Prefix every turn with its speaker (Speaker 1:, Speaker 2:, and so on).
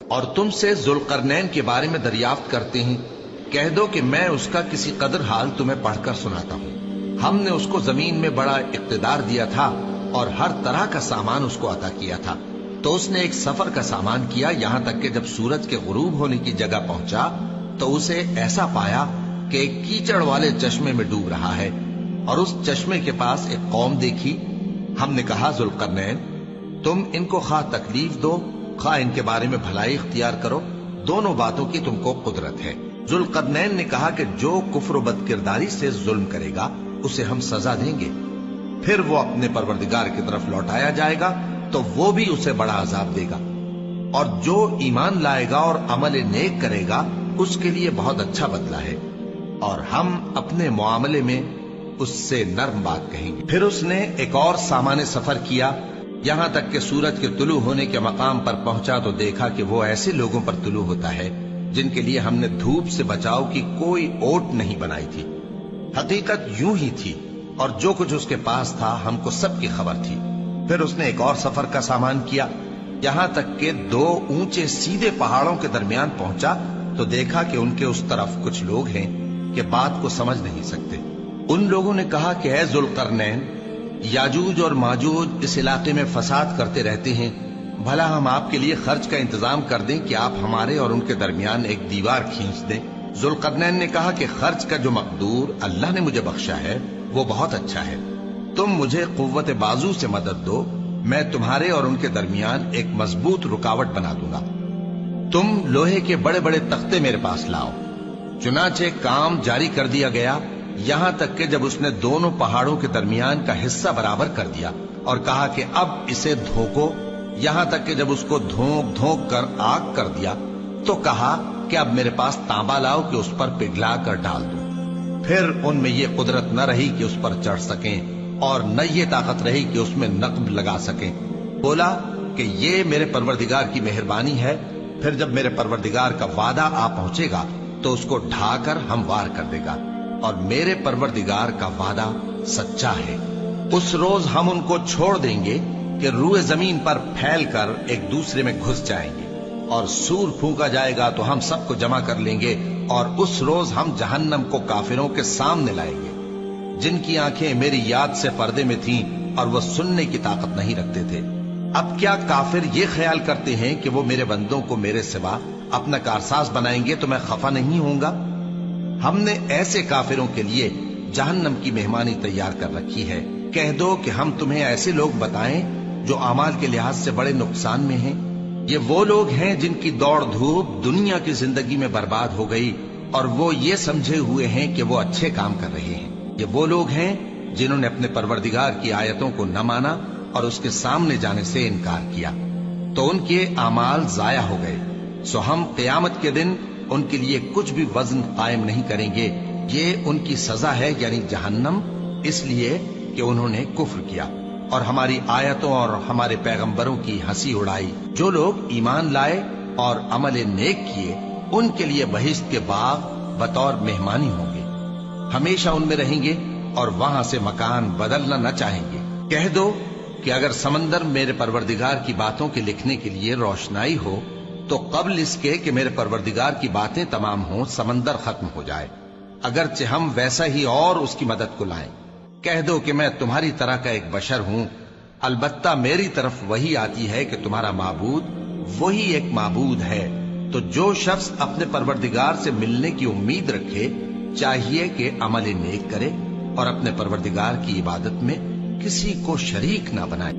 Speaker 1: اور تم سے ذوالقرنین کے بارے میں دریافت کرتے ہیں، کہہ دو کہ میں اس کا کسی قدر حال تمہیں پڑھ کر سناتا ہوں۔ ہم نے اس کو زمین میں بڑا اقتدار دیا تھا اور ہر طرح کا سامان اس کو عطا کیا تھا، تو اس نے ایک سفر کا سامان کیا، یہاں تک کہ جب سورج کے غروب ہونے کی جگہ پہنچا تو اسے ایسا پایا کہ ایک کیچڑ والے چشمے میں ڈوب رہا ہے، اور اس چشمے کے پاس ایک قوم دیکھی۔ ہم نے کہا ذوالقرنین، تم ان کو خواہ تکلیف دو خواہ ان کے بارے میں بھلائی اختیار کرو، دونوں باتوں کی تم کو قدرت ہے۔ ذوالقرنین نے کہا کہ جو کفر و بد کرداری سے ظلم کرے گا اسے ہم سزا دیں گے، پھر وہ اپنے پروردگار کی طرف لوٹایا جائے گا تو وہ بھی اسے بڑا عذاب دے گا، اور جو ایمان لائے گا اور عمل نیک کرے گا اس کے لیے بہت اچھا بدلہ ہے، اور ہم اپنے معاملے میں اس سے نرم بات کہیں گے۔ پھر اس نے ایک اور سامان سفر کیا، یہاں تک کہ سورج کے طلوع ہونے کے مقام پر پہنچا تو دیکھا کہ وہ ایسے لوگوں پر طلوع ہوتا ہے جن کے لیے ہم نے دھوپ سے بچاؤ کی کوئی اوٹ نہیں بنائی تھی۔ حقیقت یوں ہی تھی، اور جو کچھ اس کے پاس تھا ہم کو سب کی خبر تھی۔ پھر اس نے ایک اور سفر کا سامان کیا، یہاں تک کہ دو اونچے سیدھے پہاڑوں کے درمیان پہنچا تو دیکھا کہ ان کے اس طرف کچھ لوگ ہیں کہ بات کو سمجھ نہیں سکتے۔ ان لوگوں نے کہا کہ اے ذوالقرنین، یاجوج اور ماجوج اس علاقے میں فساد کرتے رہتے ہیں، بھلا ہم آپ کے لیے خرچ کا انتظام کر دیں کہ آپ ہمارے اور ان کے درمیان ایک دیوار کھینچ دیں۔ ذوالقرنین نے کہا کہ خرچ کا جو مقدور اللہ نے مجھے بخشا ہے وہ بہت اچھا ہے، تم مجھے قوت بازو سے مدد دو، میں تمہارے اور ان کے درمیان ایک مضبوط رکاوٹ بنا دوں گا۔ تم لوہے کے بڑے بڑے تختے میرے پاس لاؤ۔ چنانچہ کام جاری کر دیا گیا، یہاں تک کہ جب اس نے دونوں پہاڑوں کے درمیان کا حصہ برابر کر دیا اور کہا کہ اب اسے دھوکو، یہاں تک کہ جب اس کو دھونک دھونک کر آگ کر دیا تو کہا کہ اب میرے پاس تانبا لاؤ کہ اس پر پگھلا کر ڈال دوں۔ پھر ان میں یہ قدرت نہ رہی کہ اس پر چڑھ سکیں، اور نہ یہ طاقت رہی کہ اس میں نقب لگا سکیں۔ بولا کہ یہ میرے پروردگار کی مہربانی ہے، پھر جب میرے پروردگار کا وعدہ آ پہنچے گا تو اس کو ڈھا کر ہموار کر دے گا، اور میرے پروردگار کا وعدہ سچا ہے۔ اس روز ہم ان کو چھوڑ دیں گے کہ روئے زمین پر پھیل کر ایک دوسرے میں گھس جائیں گے، اور سور پھونکا جائے گا تو ہم سب کو جمع کر لیں گے، اور اس روز ہم جہنم کو کافروں کے سامنے لائیں گے، جن کی آنکھیں میری یاد سے پردے میں تھیں اور وہ سننے کی طاقت نہیں رکھتے تھے۔ اب کیا کافر یہ خیال کرتے ہیں کہ وہ میرے بندوں کو میرے سوا اپنا کارساز بنائیں گے تو میں خفا نہیں ہوں گا؟ ہم نے ایسے کافروں کے لیے جہنم کی مہمانی تیار کر رکھی ہے۔ کہہ دو کہ ہم تمہیں ایسے لوگ بتائیں جو اعمال کے لحاظ سے بڑے نقصان میں ہیں۔ یہ وہ لوگ ہیں جن کی دوڑ دھوپ دنیا کی زندگی میں برباد ہو گئی، اور وہ یہ سمجھے ہوئے ہیں کہ وہ اچھے کام کر رہے ہیں۔ یہ وہ لوگ ہیں جنہوں نے اپنے پروردگار کی آیتوں کو نہ مانا اور اس کے سامنے جانے سے انکار کیا، تو ان کے اعمال ضائع ہو گئے، سو ہم قیامت کے دن ان کے لیے کچھ بھی وزن قائم نہیں کریں گے۔ یہ ان کی سزا ہے، یعنی جہنم، اس لیے کہ انہوں نے کفر کیا اور ہماری آیتوں اور ہمارے پیغمبروں کی ہنسی اڑائی۔ جو لوگ ایمان لائے اور عمل نیک کیے ان کے لیے بہشت کے باغ بطور مہمانی ہوں گے، ہمیشہ ان میں رہیں گے اور وہاں سے مکان بدلنا نہ چاہیں گے۔ کہہ دو کہ اگر سمندر میرے پروردگار کی باتوں کے لکھنے کے لیے روشنائی ہو تو قبل اس کے کہ میرے پروردگار کی باتیں تمام ہوں سمندر ختم ہو جائے، اگرچہ ہم ویسا ہی اور اس کی مدد کو لائیں۔ کہہ دو کہ میں تمہاری طرح کا ایک بشر ہوں، البتہ میری طرف وہی آتی ہے کہ تمہارا معبود وہی ایک معبود ہے، تو جو شخص اپنے پروردگار سے ملنے کی امید رکھے چاہیے کہ عمل نیک کرے اور اپنے پروردگار کی عبادت میں کسی کو شریک نہ بنائے۔